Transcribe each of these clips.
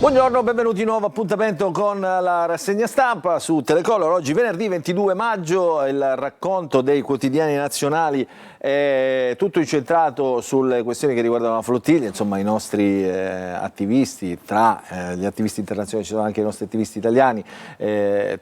Buongiorno, benvenuti in nuovo appuntamento con la rassegna stampa su Telecolor. Oggi venerdì 22 maggio, il racconto dei quotidiani nazionali è tutto incentrato sulle questioni che riguardano la flottiglia, insomma i nostri attivisti, tra gli attivisti internazionali ci sono anche i nostri attivisti italiani,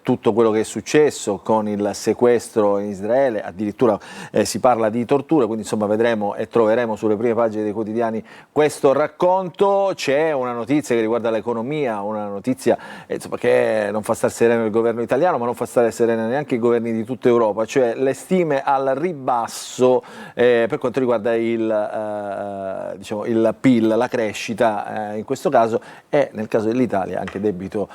tutto quello che è successo con il sequestro in Israele, addirittura si parla di torture, quindi insomma vedremo e troveremo sulle prime pagine dei quotidiani questo racconto. C'è una notizia che riguarda l'economia, una notizia insomma, che non fa stare sereno il governo italiano, ma non fa stare sereno neanche i governi di tutta Europa, cioè le stime al ribasso per quanto riguarda il PIL, la crescita in questo caso, e nel caso dell'Italia anche debito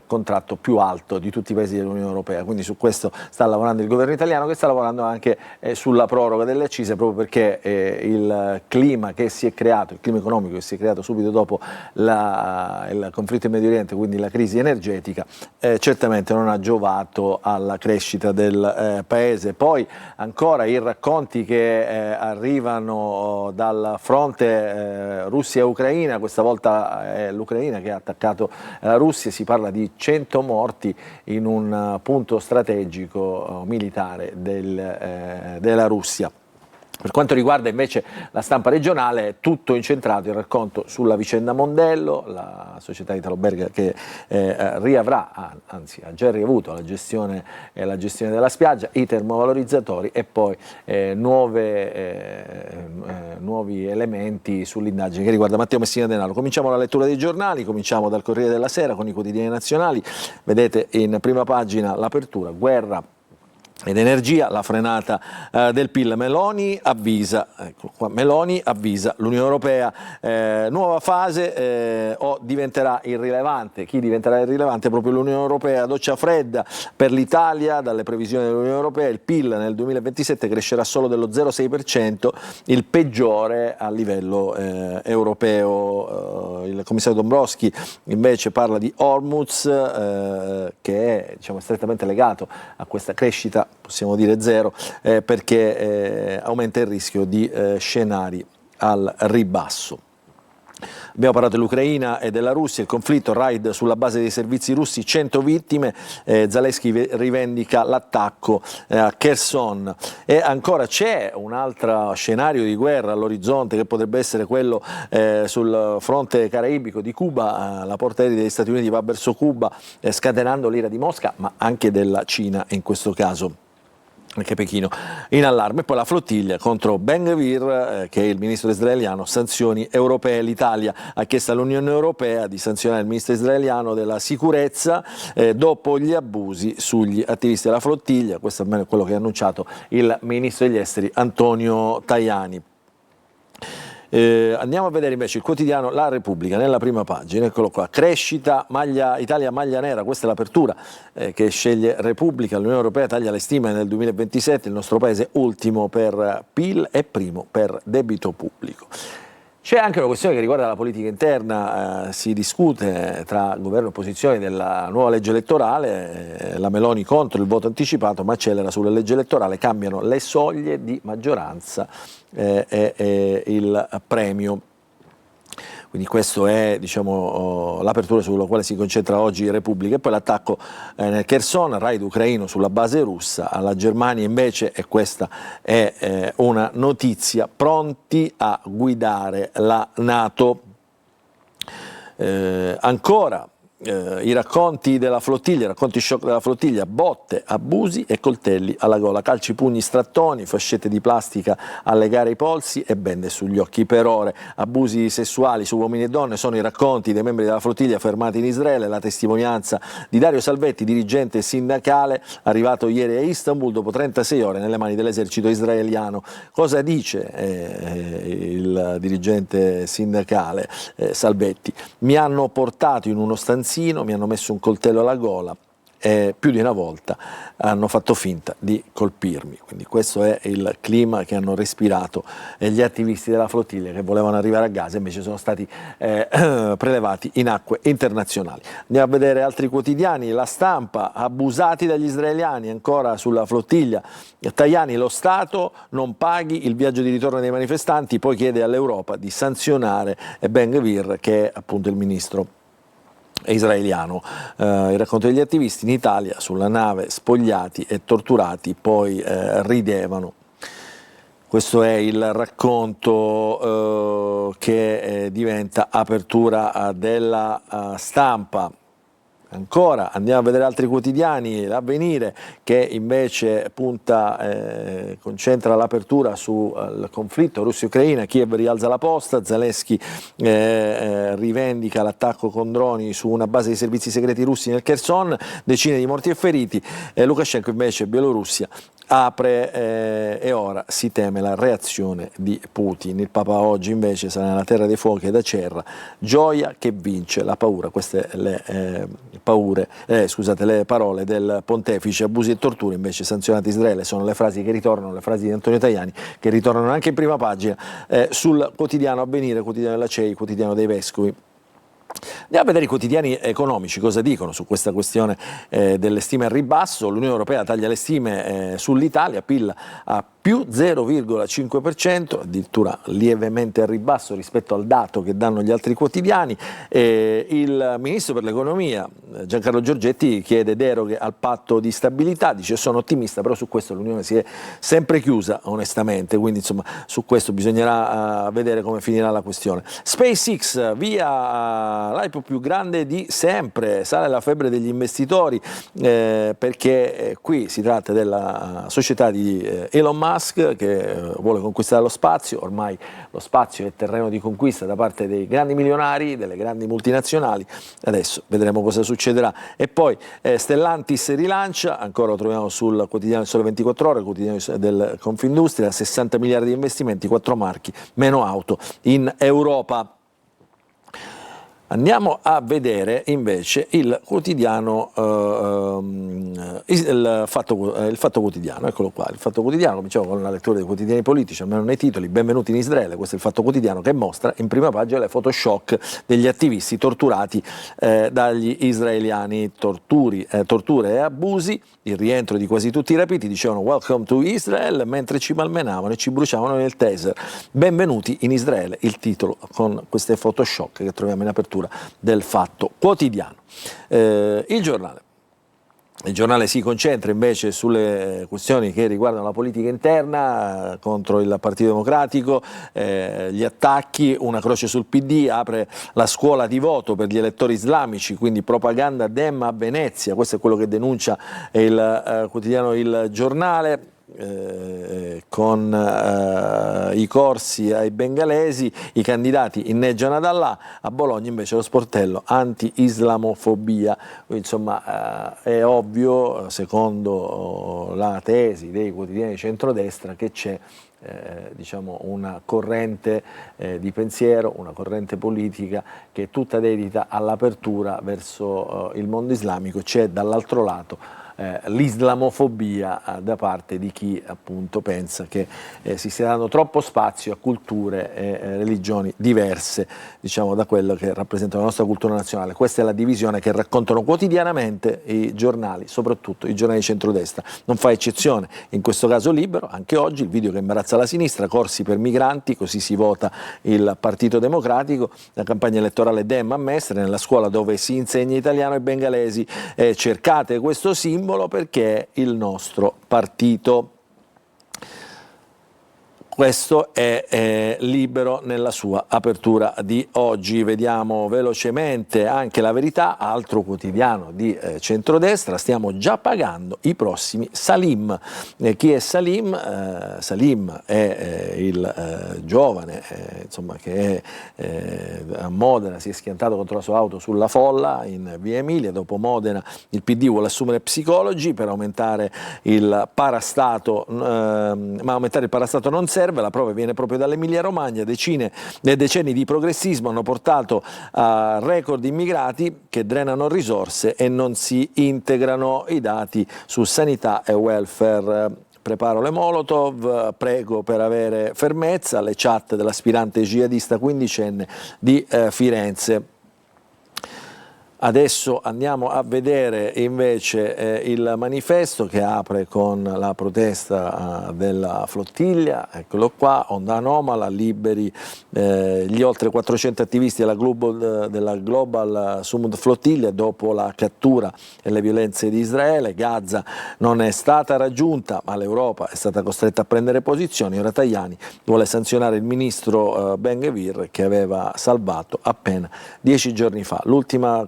contratto più alto di tutti i paesi dell'Unione Europea. Quindi su questo sta lavorando il governo italiano, che sta lavorando anche sulla proroga delle accise, proprio perché il clima che si è creato, il clima economico che si è creato subito dopo il conflitto in Medio Oriente, quindi la crisi energetica, certamente non ha giovato alla crescita del paese. Poi ancora i racconti che arrivano dal fronte Russia-Ucraina, questa volta è l'Ucraina che ha attaccato la Russia, si parla di 100 morti in un punto strategico militare della Russia. Per quanto riguarda invece la stampa regionale, è tutto incentrato il racconto sulla vicenda Mondello, la società italo-belga che riavrà, anzi ha già riavuto la gestione della spiaggia, i termovalorizzatori e poi nuovi elementi sull'indagine che riguarda Matteo Messina Denaro. Cominciamo la lettura dei giornali, cominciamo dal Corriere della Sera con i quotidiani nazionali. Vedete in prima pagina l'apertura, guerra ed energia, la frenata del PIL. Meloni avvisa l'Unione Europea, nuova fase o diventerà irrilevante. Chi diventerà irrilevante? Proprio l'Unione Europea. Doccia fredda per l'Italia, dalle previsioni dell'Unione Europea il PIL nel 2027 crescerà solo dello 0,6%, il peggiore a livello europeo. Il commissario Dombrovskis invece parla di Hormuz, che è strettamente legato a questa crescita, possiamo dire zero, perché aumenta il rischio di scenari al ribasso. Abbiamo parlato dell'Ucraina e della Russia, il conflitto, raid sulla base dei servizi russi, 100 vittime, Zelensky rivendica l'attacco a Kherson. E ancora c'è un altro scenario di guerra all'orizzonte, che potrebbe essere quello sul fronte caraibico di Cuba, la portaerei degli Stati Uniti va verso Cuba, scatenando l'ira di Mosca, ma anche della Cina in questo caso. Anche Pechino in allarme. Poi la flottiglia contro Ben Gvir, che è il ministro israeliano, sanzioni europee. L'Italia ha chiesto all'Unione Europea di sanzionare il ministro israeliano della sicurezza dopo gli abusi sugli attivisti della flottiglia. Questo almeno è quello che ha annunciato il ministro degli esteri Antonio Tajani. Andiamo a vedere invece il quotidiano La Repubblica nella prima pagina, eccolo qua, crescita, Italia maglia nera, questa è l'apertura che sceglie Repubblica, l'Unione Europea taglia le stime nel 2027, il nostro paese ultimo per PIL e primo per debito pubblico. C'è anche una questione che riguarda la politica interna, si discute tra governo e opposizione della nuova legge elettorale, la Meloni contro il voto anticipato ma accelera sulla legge elettorale, cambiano le soglie di maggioranza e il premio. Quindi questo è l'apertura sulla quale si concentra oggi Repubblica. E poi l'attacco nel Kherson, raid ucraino sulla base russa, alla Germania invece, e questa è una notizia, pronti a guidare la NATO. Ancora i racconti della flottiglia, i racconti shock della flottiglia, botte, abusi e coltelli alla gola, calci, pugni, strattoni, fascette di plastica a legare i polsi e bende sugli occhi per ore. Abusi sessuali su uomini e donne sono i racconti dei membri della flottiglia fermati in Israele, la testimonianza di Dario Salvetti, dirigente sindacale arrivato ieri a Istanbul dopo 36 ore nelle mani dell'esercito israeliano. Cosa dice il dirigente sindacale Salvetti? Mi hanno portato in uno stanzino, mi hanno messo un coltello alla gola e più di una volta hanno fatto finta di colpirmi. Quindi questo è il clima che hanno respirato gli attivisti della flottiglia che volevano arrivare a Gaza, invece sono stati prelevati in acque internazionali. Andiamo a vedere altri quotidiani. La Stampa, abusati dagli israeliani, ancora sulla flottiglia. Tajani, lo Stato non paghi il viaggio di ritorno dei manifestanti, poi chiede all'Europa di sanzionare Ben Gvir, che è appunto il ministro israeliano. Il racconto degli attivisti: in Italia sulla nave spogliati e torturati, poi ridevano. Questo è il racconto che diventa apertura della Stampa. Ancora andiamo a vedere altri quotidiani, l'Avvenire che invece concentra l'apertura sul conflitto Russia-Ucraina, Kiev rialza la posta, Zelensky rivendica l'attacco con droni su una base di servizi segreti russi nel Kherson, decine di morti e feriti, Lukashenko invece Bielorussia apre e ora si teme la reazione di Putin. Il Papa oggi invece sarà nella terra dei fuochi ed Acerra, gioia che vince la paura. Queste le parole del pontefice. Abusi e torture invece sanzionate Israele sono le frasi che ritornano, le frasi di Antonio Tajani, che ritornano anche in prima pagina sul quotidiano Avvenire, quotidiano della CEI, quotidiano dei Vescovi. Andiamo a vedere i quotidiani economici cosa dicono su questa questione delle stime al ribasso. L'Unione Europea taglia le stime sull'Italia, PIL a più 0,5%, addirittura lievemente al ribasso rispetto al dato che danno gli altri quotidiani. Il ministro per l'economia Giancarlo Giorgetti chiede deroghe al patto di stabilità, dice sono ottimista, però su questo l'Unione si è sempre chiusa onestamente, quindi insomma su questo bisognerà vedere come finirà la questione. SpaceX, via l'hype più grande di sempre, sale la febbre degli investitori perché qui si tratta della società di Elon Musk che vuole conquistare lo spazio. Ormai lo spazio è terreno di conquista da parte dei grandi milionari, delle grandi multinazionali, adesso vedremo cosa succederà. E poi Stellantis rilancia, ancora lo troviamo sul quotidiano Sole 24 Ore, quotidiano del Confindustria, 60 miliardi di investimenti, 4 marchi, meno auto in Europa. Andiamo a vedere invece il quotidiano, il fatto quotidiano, eccolo qua, il Fatto Quotidiano. Cominciamo con la lettura dei quotidiani politici, almeno nei titoli. Benvenuti in Israele, questo è il Fatto Quotidiano che mostra in prima pagina le photoshock degli attivisti torturati dagli israeliani, torture e abusi, il rientro di quasi tutti i rapiti, dicevano welcome to Israel, mentre ci malmenavano e ci bruciavano nel taser. Benvenuti in Israele, il titolo con queste photoshock che troviamo in apertura del Fatto Quotidiano. Il giornale si concentra invece sulle questioni che riguardano la politica interna contro il Partito Democratico, gli attacchi, una croce sul PD, apre la scuola di voto per gli elettori islamici, quindi propaganda Dem a Venezia, questo è quello che denuncia il quotidiano Il Giornale. Con i corsi ai bengalesi, i candidati inneggiano ad Allah, a Bologna invece lo sportello anti-islamofobia. Insomma è ovvio, secondo la tesi dei quotidiani di centrodestra, che c'è diciamo una corrente di pensiero, una corrente politica che è tutta dedita all'apertura verso il mondo islamico. C'è dall'altro lato l'islamofobia da parte di chi appunto pensa che si stia dando troppo spazio a culture e religioni diverse, diciamo, da quello che rappresenta la nostra cultura nazionale. Questa è la divisione che raccontano quotidianamente i giornali, soprattutto i giornali di centrodestra. Non fa eccezione in questo caso Libero, anche oggi il video che imbarazza la sinistra, corsi per migranti, così si vota il Partito Democratico, la campagna elettorale Dem a Mestre, nella scuola dove si insegna italiano ai bengalesi, cercate questo simbolo perché è il nostro partito. Questo è Libero nella sua apertura di oggi. Vediamo velocemente anche La Verità, altro quotidiano di centrodestra. Stiamo già pagando i prossimi Salim. Chi è Salim? Salim è il giovane insomma, che a Modena si è schiantato contro la sua auto sulla folla in via Emilia. Dopo Modena il PD vuole assumere psicologi per aumentare il parastato, ma aumentare il parastato non serve. La prova viene proprio dall'Emilia Romagna. Decenni di progressismo hanno portato a record immigrati che drenano risorse e non si integrano. I dati su sanità e welfare. Preparo le Molotov, prego per avere fermezza, le chat dell'aspirante jihadista quindicenne di Firenze. Adesso andiamo a vedere invece il manifesto che apre con la protesta della flottiglia, eccolo qua, Onda Anomala, liberi gli oltre 400 attivisti della Global Summit Flottiglia dopo la cattura e le violenze di Israele. Gaza non è stata raggiunta, ma l'Europa è stata costretta a prendere posizioni. Ora Tajani vuole sanzionare il ministro Ben-Gvir che aveva salvato appena 10 giorni fa. L'ultima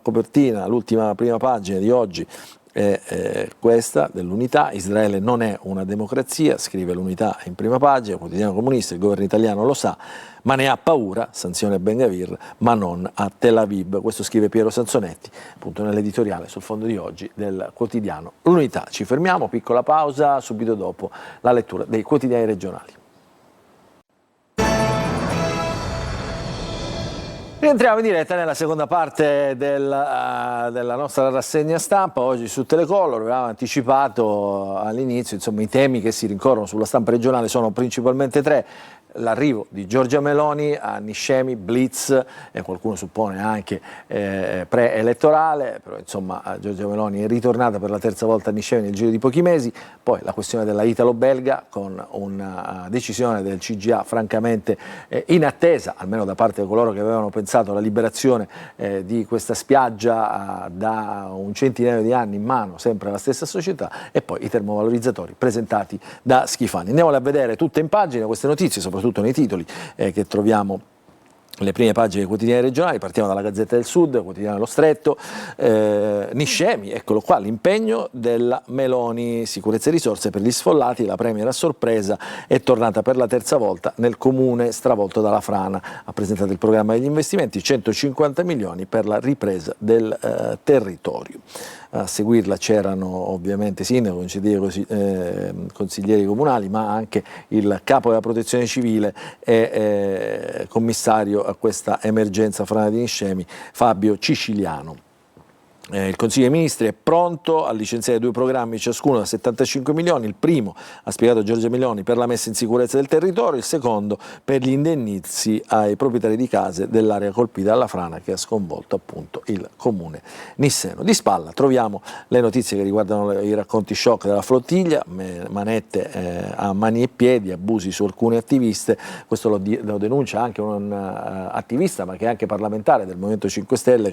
prima pagina di oggi è questa dell'Unità. Israele non è una democrazia, scrive l'Unità in prima pagina, il quotidiano comunista, il governo italiano lo sa, ma ne ha paura, sanzione a Ben-Gvir, ma non a Tel Aviv. Questo scrive Piero Sansonetti, appunto nell'editoriale sul fondo di oggi del quotidiano L'Unità. Ci fermiamo, piccola pausa, subito dopo la lettura dei quotidiani regionali. Rientriamo in diretta nella seconda parte della nostra rassegna stampa, oggi su Telecolor. Avevamo anticipato all'inizio, insomma, i temi che si rincorrono sulla stampa regionale sono principalmente tre. L'arrivo di Giorgia Meloni a Niscemi, blitz, e qualcuno suppone anche preelettorale, però insomma Giorgia Meloni è ritornata per la terza volta a Niscemi nel giro di pochi mesi. Poi la questione della italo-belga, con una decisione del CGA francamente inattesa, almeno da parte di coloro che avevano pensato alla liberazione di questa spiaggia da un centinaio di anni in mano sempre alla stessa società, e poi i termovalorizzatori presentati da Schifani. Andiamole a vedere tutte in pagina queste notizie, soprattutto nei titoli che troviamo le prime pagine dei quotidiani regionali. Partiamo dalla Gazzetta del Sud, quotidiano dello Stretto. Niscemi, eccolo qua, l'impegno della Meloni, sicurezza e risorse per gli sfollati. La premier a sorpresa è tornata per la terza volta nel comune stravolto dalla frana, ha presentato il programma degli investimenti, 150 milioni per la ripresa del territorio. A seguirla c'erano ovviamente sindaco, consiglieri comunali, ma anche il capo della protezione civile e commissario a questa emergenza frana di Niscemi, Fabio Ciciliano. Il Consiglio dei Ministri è pronto a licenziare 2 programmi, ciascuno da 75 milioni. Il primo, ha spiegato Giorgia Meloni, per la messa in sicurezza del territorio, il secondo per gli indennizzi ai proprietari di case dell'area colpita dalla frana che ha sconvolto appunto il comune nisseno. Di spalla troviamo le notizie che riguardano i racconti shock della flottiglia, manette a mani e piedi, abusi su alcune attiviste. Questo lo denuncia anche un attivista, ma che è anche parlamentare del Movimento 5 Stelle,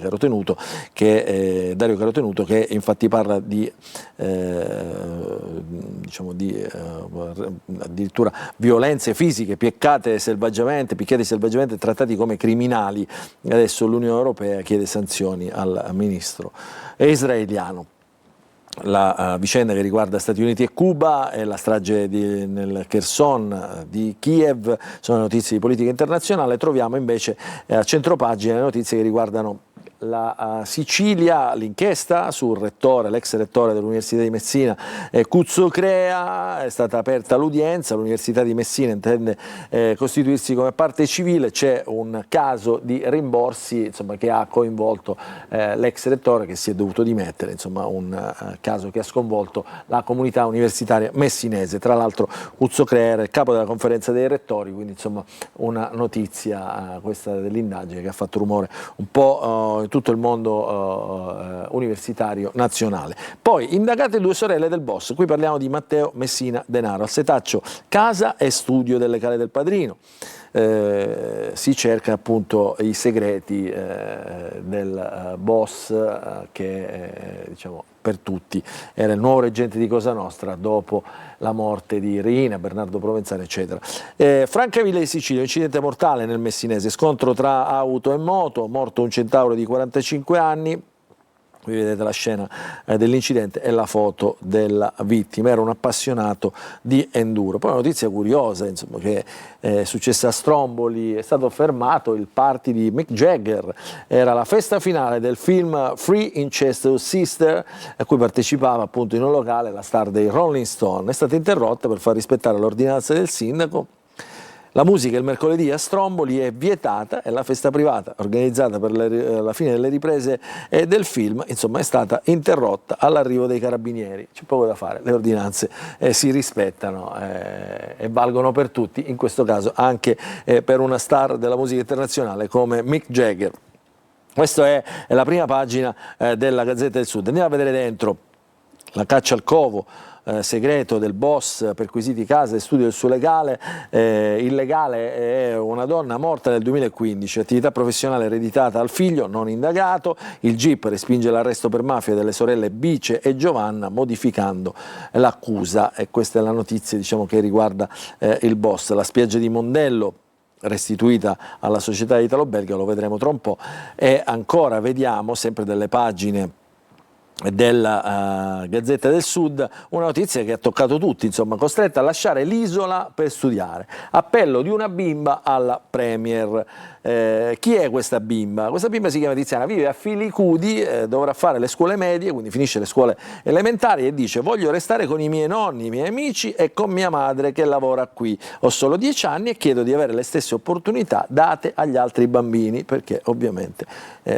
Dario Carotenuto, che infatti parla di addirittura violenze fisiche, picchiati selvaggiamente, trattati come criminali. Adesso l'Unione Europea chiede sanzioni al ministro israeliano. La vicenda che riguarda Stati Uniti e Cuba e la strage nel Kherson di Kiev sono notizie di politica internazionale. Troviamo invece a centropagina le notizie che riguardano la Sicilia, l'inchiesta sul rettore, l'ex rettore dell'Università di Messina, Cuzzo Crea. È stata aperta l'udienza, l'Università di Messina intende costituirsi come parte civile. C'è un caso di rimborsi, insomma, che ha coinvolto l'ex rettore, che si è dovuto dimettere, insomma un caso che ha sconvolto la comunità universitaria messinese. Tra l'altro Cuzzo Crea era il capo della conferenza dei rettori, quindi insomma una notizia questa dell'indagine che ha fatto rumore un po' in tutto il mondo universitario nazionale. Poi indagate 2 sorelle del boss, qui parliamo di Matteo Messina Denaro, al setaccio casa e studio delle Cale del Padrino. Si cerca appunto i segreti del boss che diciamo per tutti era il nuovo reggente di Cosa Nostra dopo la morte di Rina, Bernardo Provenzano eccetera. Francavilla di Sicilia, incidente mortale nel Messinese, scontro tra auto e moto, morto un centauro di 45 anni. Qui vedete la scena dell'incidente e la foto della vittima, era un appassionato di enduro. Poi una notizia curiosa, insomma, che è successa a Stromboli, è stato fermato il party di Mick Jagger, era la festa finale del film Free Incestuous Sister, a cui partecipava appunto in un locale la star dei Rolling Stone. È stata interrotta per far rispettare l'ordinanza del sindaco. La musica il mercoledì a Stromboli è vietata e la festa privata organizzata per la fine delle riprese del film, insomma, è stata interrotta all'arrivo dei carabinieri. C'è poco da fare, le ordinanze si rispettano e valgono per tutti, in questo caso anche per una star della musica internazionale come Mick Jagger. Questa è la prima pagina della Gazzetta del Sud. Andiamo a vedere dentro la caccia al covo. Segreto del boss, perquisiti casa e studio del suo legale, illegale è una donna morta nel 2015, attività professionale ereditata al figlio non indagato, il GIP respinge l'arresto per mafia delle sorelle Bice e Giovanna modificando l'accusa, e questa è la notizia, diciamo, che riguarda il boss. La spiaggia di Mondello restituita alla società italo-belga, lo vedremo tra un po', e ancora vediamo sempre delle pagine della Gazzetta del Sud una notizia che ha toccato tutti, insomma, costretta a lasciare l'isola per studiare, appello di una bimba alla Premier. Chi è questa bimba? Questa bimba si chiama Tiziana, vive a Filicudi, dovrà fare le scuole medie, quindi finisce le scuole elementari, e dice: voglio restare con i miei nonni, i miei amici e con mia madre che lavora qui, ho solo 10 anni e chiedo di avere le stesse opportunità date agli altri bambini, perché ovviamente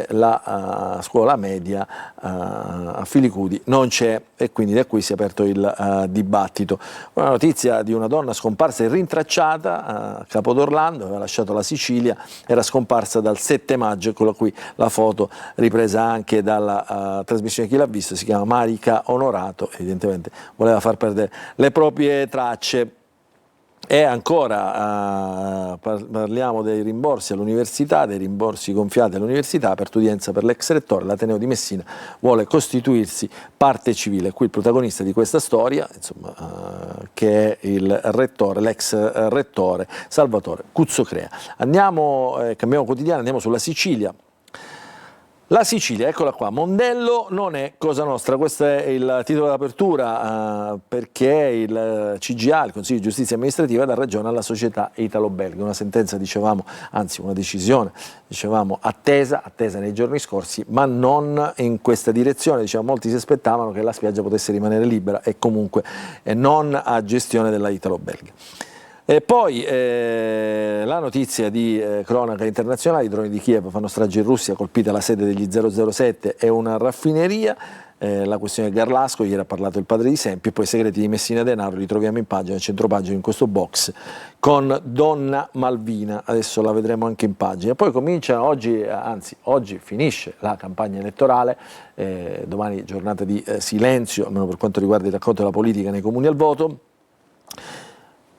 la scuola media a Filicudi non c'è, e quindi da qui si è aperto il dibattito. Una notizia di una donna scomparsa e rintracciata a Capo d'Orlando, aveva lasciato la Sicilia, era scomparsa dal 7 maggio, eccola qui la foto ripresa anche dalla trasmissione Chi l'ha visto, si chiama Marica Onorato, evidentemente voleva far perdere le proprie tracce. E ancora parliamo dei rimborsi all'università, dei rimborsi gonfiati all'università, aperta udienza per l'ex rettore, l'Ateneo di Messina vuole costituirsi parte civile. Qui il protagonista di questa storia, insomma, che è il rettore, l'ex rettore Salvatore Cuzzocrea. Cambiamo quotidiano, andiamo sulla Sicilia. La Sicilia, eccola qua, Mondello non è Cosa Nostra, questo è il titolo d'apertura, perché il CGA, il Consiglio di Giustizia Amministrativa, dà ragione alla società italo-belga, una sentenza, dicevamo, anzi una decisione, dicevamo, attesa nei giorni scorsi, ma non in questa direzione. Diciamo, molti si aspettavano che la spiaggia potesse rimanere libera e comunque non a gestione della italo-belga. E poi la notizia di cronaca internazionale: i droni di Kiev fanno strage in Russia, colpita la sede degli 007 e una raffineria. La questione Garlasco, ieri ha parlato il padre di Sempi, e poi i segreti di Messina Denaro li troviamo in pagina, centropagina, in questo box con Donna Malvina, adesso la vedremo anche in pagina. Poi comincia oggi, anzi oggi finisce la campagna elettorale, domani giornata di silenzio, almeno per quanto riguarda il racconto della politica nei comuni al voto.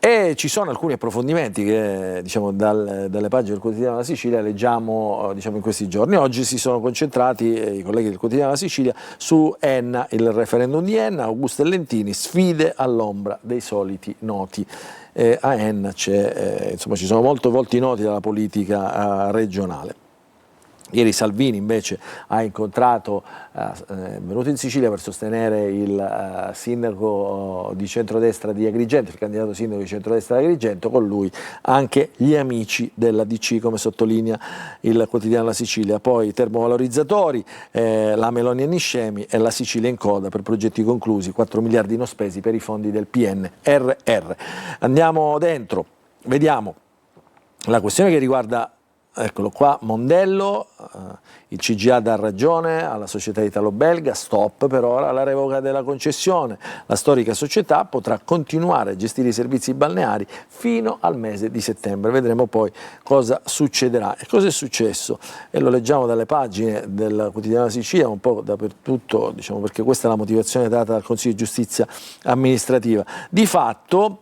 E ci sono alcuni approfondimenti che, diciamo, dalle pagine del quotidiano della Sicilia leggiamo, diciamo, in questi giorni. Oggi si sono concentrati i colleghi del quotidiano della Sicilia su Enna, il referendum di Enna. Augusto Lentini, sfide all'ombra dei soliti noti. A Enna insomma, ci sono molti volti noti dalla politica regionale. Ieri Salvini invece ha incontrato, è venuto in Sicilia per sostenere il sindaco di centrodestra di Agrigento, il candidato sindaco di centrodestra di Agrigento, con lui anche gli amici della DC, come sottolinea il quotidiano La Sicilia. Poi termovalorizzatori, la Meloni e Niscemi e la Sicilia in coda per progetti conclusi, 4 miliardi non spesi per i fondi del PNRR. Andiamo dentro, vediamo la questione che riguarda, eccolo qua, Mondello. Il CGA dà ragione alla società italo-belga, stop per ora alla revoca della concessione. La storica società potrà continuare a gestire i servizi balneari fino al mese di settembre. Vedremo poi cosa succederà. E cosa è successo? E lo leggiamo dalle pagine del quotidiano Sicilia, un po' dappertutto, diciamo, perché questa è la motivazione data dal Consiglio di Giustizia Amministrativa. Di fatto,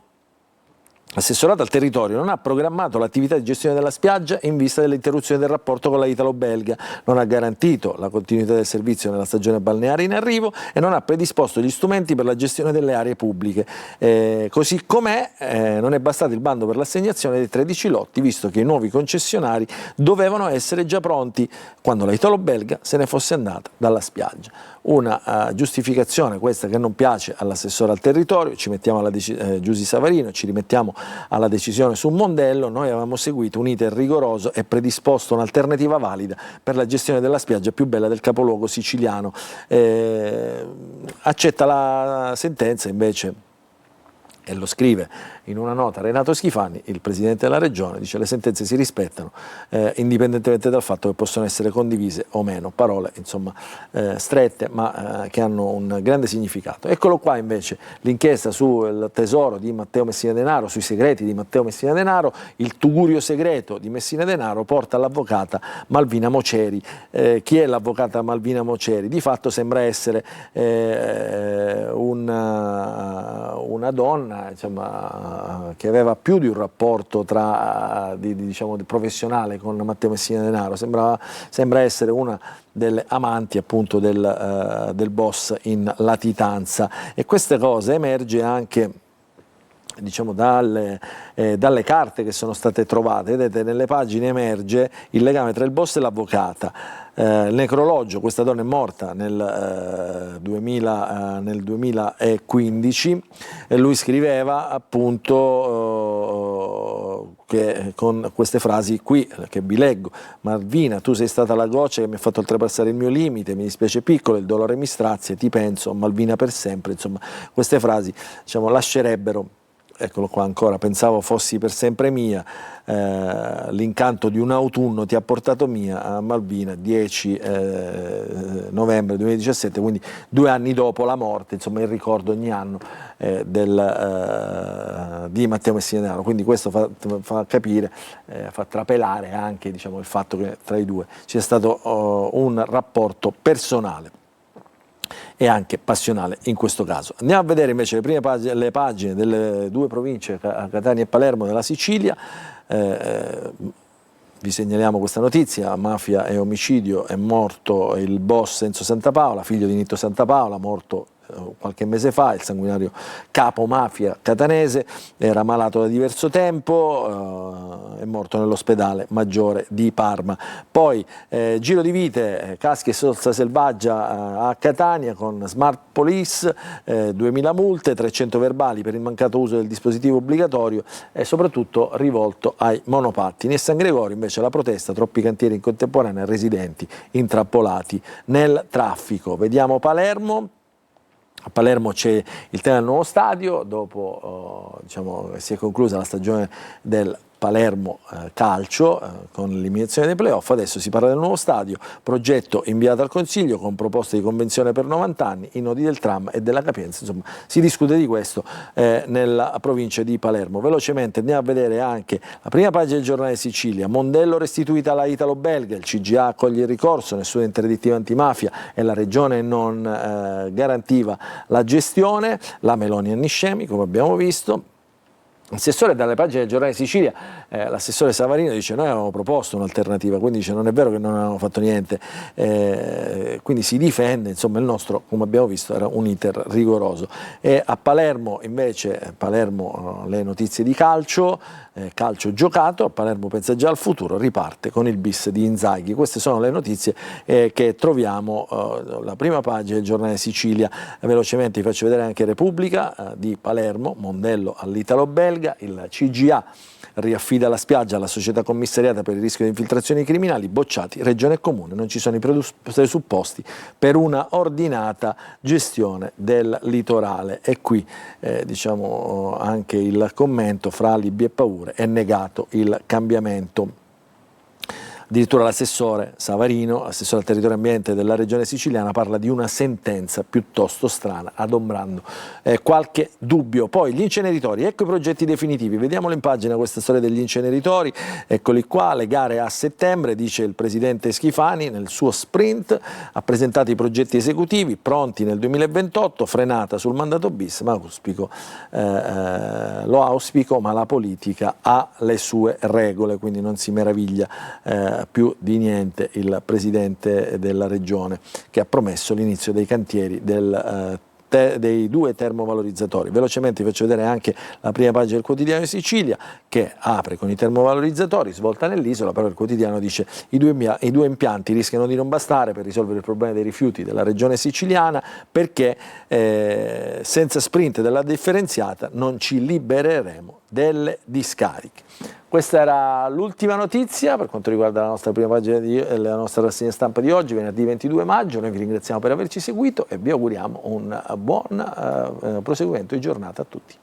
l'assessorato al territorio non ha programmato l'attività di gestione della spiaggia in vista dell'interruzione del rapporto con la italo-belga, non ha garantito la continuità del servizio nella stagione balneare in arrivo e non ha predisposto gli strumenti per la gestione delle aree pubbliche. Così com'è, non è bastato il bando per l'assegnazione dei 13 lotti, visto che i nuovi concessionari dovevano essere già pronti quando la italo-belga se ne fosse andata dalla spiaggia. Una giustificazione questa che non piace all'assessore al territorio. Ci mettiamo alla Giusy Savarino, ci rimettiamo alla decisione su Mondello. Noi avevamo seguito un iter rigoroso e predisposto un'alternativa valida per la gestione della spiaggia più bella del capoluogo siciliano. Accetta la sentenza invece e lo scrive in una nota Renato Schifani, il presidente della regione, dice: le sentenze si rispettano indipendentemente dal fatto che possono essere condivise o meno. Parole insomma strette ma che hanno un grande significato. Eccolo qua invece l'inchiesta sul tesoro di Matteo Messina Denaro, sui segreti di Matteo Messina Denaro. Il tugurio segreto di Messina Denaro porta l'avvocata Malvina Moceri. Chi è l'avvocata Malvina Moceri? Di fatto sembra essere una donna, insomma, che aveva più di un rapporto diciamo, professionale con Matteo Messina Denaro. Sembra essere una delle amanti appunto del boss in latitanza, e queste cose emerge anche, diciamo, dalle carte che sono state trovate. Vedete, nelle pagine emerge il legame tra il boss e l'avvocata. Il necrologio: questa donna è morta nel 2015, e lui scriveva appunto che, con queste frasi qui che vi leggo: Malvina, tu sei stata la goccia che mi ha fatto oltrepassare il mio limite, mi dispiace piccolo, il dolore mi strazia, ti penso, Malvina per sempre. Insomma, queste frasi, diciamo, lascerebbero, eccolo qua ancora, pensavo fossi per sempre mia, l'incanto di un autunno ti ha portato mia, a Malvina, 10 novembre 2017, quindi 2 anni dopo la morte, insomma il ricordo ogni anno di Matteo Messina Denaro. Quindi questo fa capire, fa trapelare anche, diciamo, il fatto che tra i due c'è stato un rapporto personale e anche passionale in questo caso. Andiamo a vedere invece le prime pagine delle due province, Catania e Palermo, della Sicilia. Vi segnaliamo questa notizia: mafia e omicidio, è morto il boss Enzo Santapaola, figlio di Nitto Santapaola, morto qualche mese fa. Il sanguinario capo mafia catanese era malato da diverso tempo, è morto nell'ospedale maggiore di Parma. Poi giro di vite, caschi e sorsa selvaggia a Catania con Smart Police, 2000 multe, 300 verbali per il mancato uso del dispositivo obbligatorio e soprattutto rivolto ai monopattini. E San Gregorio invece la protesta: troppi cantieri in contemporanea, residenti intrappolati nel traffico. Vediamo Palermo. A Palermo c'è il tema del nuovo stadio. Dopo diciamo, si è conclusa la stagione del Palermo calcio con l'eliminazione dei playoff, adesso si parla del nuovo stadio, progetto inviato al Consiglio con proposte di convenzione per 90 anni, i nodi del tram e della capienza. Insomma, si discute di questo nella provincia di Palermo. Velocemente andiamo a vedere anche la prima pagina del Giornale Sicilia: Mondello restituita alla italo-belga, il CGA accoglie il ricorso, nessuna interdittiva antimafia e la regione non garantiva la gestione, la Meloni anniscemi, come abbiamo visto. L'assessore, dalle pagine del Giornale Sicilia, l'assessore Savarino dice: noi avevamo proposto un'alternativa, quindi dice non è vero che non avevamo fatto niente, quindi si difende, insomma il nostro, come abbiamo visto, era un iter rigoroso. E a Palermo invece, le notizie di calcio, calcio giocato, a Palermo pensa già al futuro, riparte con il bis di Inzaghi. Queste sono le notizie che troviamo la prima pagina del Giornale Sicilia. Velocemente vi faccio vedere anche Repubblica di Palermo: Mondello all'italo-belga, il CGA riaffida la spiaggia alla società commissariata per il rischio di infiltrazioni criminali, bocciati regione e comune, non ci sono i presupposti per una ordinata gestione del litorale. E qui diciamo anche il commento: fra alibi e paure è negato il cambiamento. Addirittura l'assessore Savarino, assessore al territorio e ambiente della regione siciliana, parla di una sentenza piuttosto strana, adombrando qualche dubbio. Poi gli inceneritori, ecco i progetti definitivi. Vediamolo in pagina, questa storia degli inceneritori, eccoli qua, le gare a settembre, dice il presidente Schifani nel suo sprint, ha presentato i progetti esecutivi pronti nel 2028, frenata sul mandato bis, ma lo auspico, ma la politica ha le sue regole, quindi non si meraviglia più di niente il presidente della regione, che ha promesso l'inizio dei cantieri dei 2 termovalorizzatori. Velocemente vi faccio vedere anche la prima pagina del quotidiano di Sicilia, che apre con i termovalorizzatori, svolta nell'isola, però il quotidiano dice: i due impianti rischiano di non bastare per risolvere il problema dei rifiuti della regione siciliana, perché senza sprint della differenziata non ci libereremo delle discariche. Questa era l'ultima notizia per quanto riguarda la nostra prima pagina, la nostra rassegna stampa di oggi, venerdì 22 maggio. Noi vi ringraziamo per averci seguito e vi auguriamo un buon proseguimento di giornata a tutti.